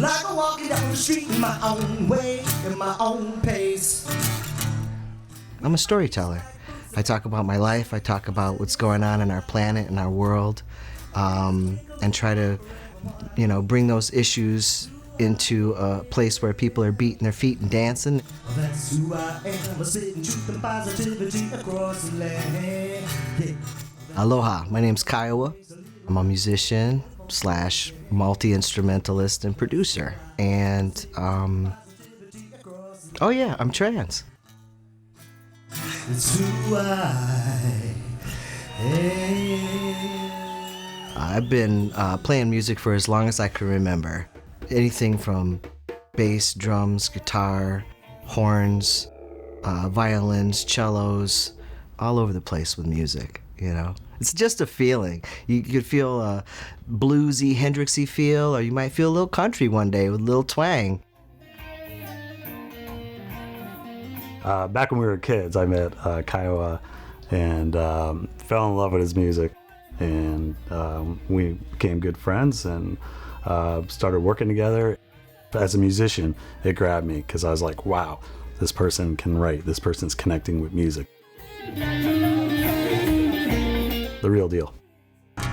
like I'm walking down the street in my own way, in my own pace. I'm a storyteller. I talk about my life, I talk about what's going on in our planet and our world, and try to, bring those issues into a place where people are beating their feet and dancing. That's who I am, a sitting truth and positivity across the land. Yeah. Aloha, my name's Kiowa. I'm a musician / multi-instrumentalist and producer. And, I'm trans. That's who I am. I've been playing music for as long as I can remember. Anything from bass, drums, guitar, horns, violins, cellos, all over the place with music, It's just a feeling. You could feel a bluesy, Hendrixy feel, or you might feel a little country one day with a little twang. Back when we were kids, I met Kiowa and fell in love with his music. And we became good friends and started working together. As a musician, it grabbed me because I was like, wow, this person can write. This person's connecting with music. The real deal. 1,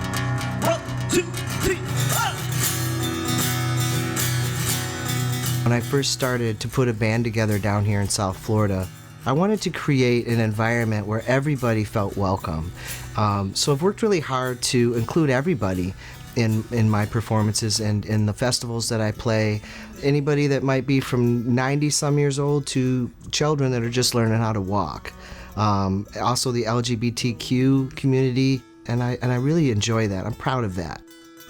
2, 3, When I first started to put a band together down here in South Florida, I wanted to create an environment where everybody felt welcome. So I've worked really hard to include everybody in my performances and in the festivals that I play. Anybody that might be from 90 some years old to children that are just learning how to walk. Also the LGBTQ community, and I really enjoy that. I'm proud of that.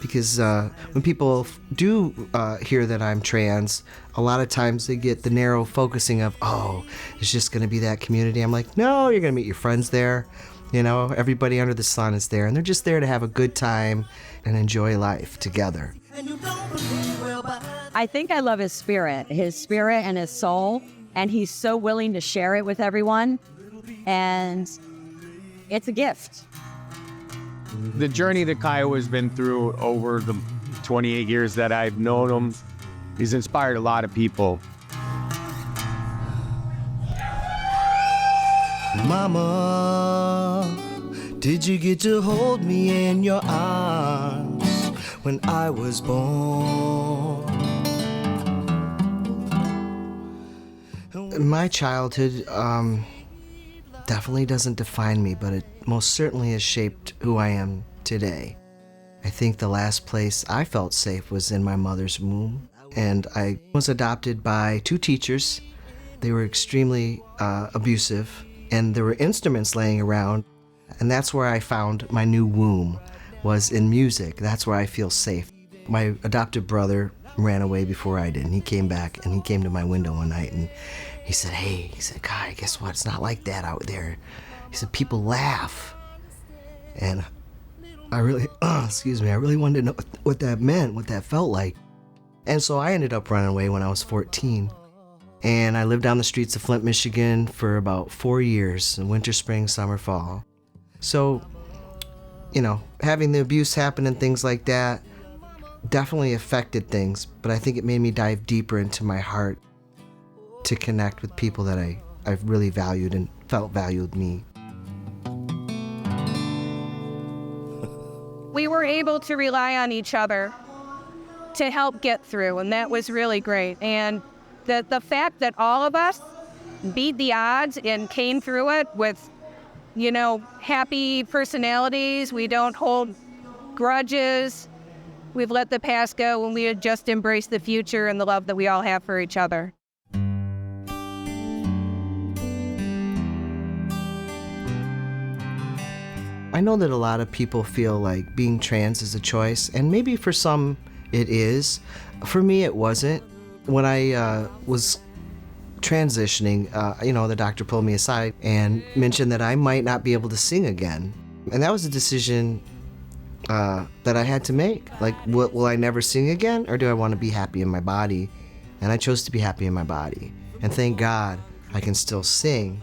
Because when people do hear that I'm trans, a lot of times they get the narrow focusing of, oh, it's just going to be that community. I'm like, no, you're going to meet your friends there. Everybody under the sun is there, and they're just there to have a good time and enjoy life together. I think I love his spirit and his soul, and he's so willing to share it with everyone, and it's a gift. The journey that Kiowa's been through over the 28 years that I've known him, he's inspired a lot of people. Mama, did you get to hold me in your arms when I was born? My childhood definitely doesn't define me, but it most certainly has shaped who I am today. I think the last place I felt safe was in my mother's womb, and I was adopted by 2 teachers. They were extremely abusive, and there were instruments laying around, and that's where I found my new womb, was in music. That's where I feel safe. My adopted brother ran away before I did, and he came back, and he came to my window one night, and he said, hey, Kai, guess what? It's not like that out there. He said, people laugh. And I really, I really wanted to know what that meant, what that felt like. And so I ended up running away when I was 14. And I lived down the streets of Flint, Michigan for about 4 years, winter, spring, summer, fall. So, having the abuse happen and things like that definitely affected things, but I think it made me dive deeper into my heart to connect with people that I've really valued and felt valued me. We were able to rely on each other to help get through, and that was really great. And the fact that all of us beat the odds and came through it with, happy personalities. We don't hold grudges. We've let the past go, and we had just embraced the future and the love that we all have for each other. I know that a lot of people feel like being trans is a choice, and maybe for some it is. For me, it wasn't. When I was transitioning, the doctor pulled me aside and mentioned that I might not be able to sing again. And that was a decision that I had to make. Like, will I never sing again, or do I want to be happy in my body? And I chose to be happy in my body. And thank God I can still sing.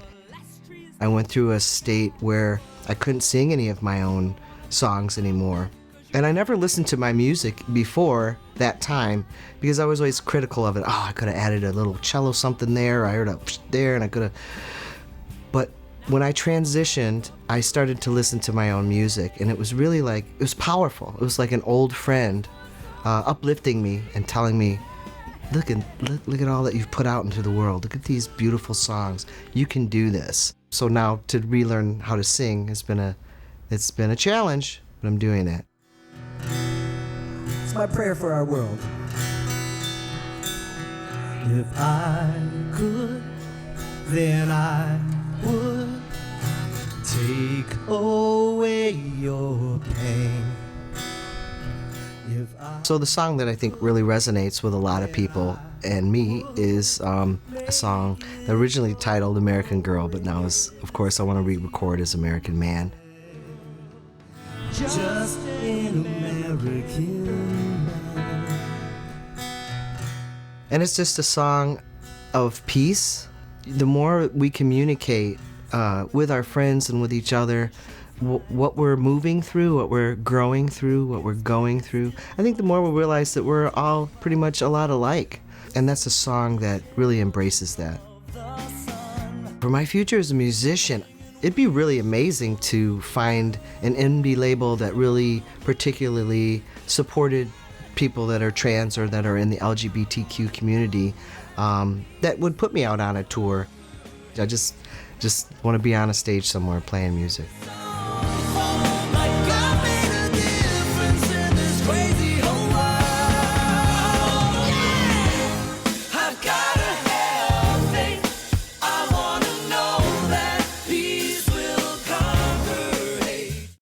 I went through a state where I couldn't sing any of my own songs anymore. And I never listened to my music before that time because I was always critical of it. Oh, I could have added a little cello something there. I heard a there, and I could have. But when I transitioned, I started to listen to my own music, and it was really like, it was powerful. It was like an old friend uplifting me and telling me, look at all that you've put out into the world. Look at these beautiful songs. You can do this. So now to relearn how to sing it's been a challenge, but I'm doing it. It's my prayer for our world. If I could, then I would take away your pain. So the song that I think really resonates with a lot of people and me is a song that originally titled American Girl, but now is, of course, I want to re-record as American Man. Just an American man. And it's just a song of peace. The more we communicate with our friends and with each other, what we're moving through, what we're growing through, what we're going through, I think the more we'll realize that we're all pretty much a lot alike. And that's a song that really embraces that. For my future as a musician, it'd be really amazing to find an indie label that really particularly supported people that are trans or that are in the LGBTQ community, that would put me out on a tour. I just want to be on a stage somewhere playing music.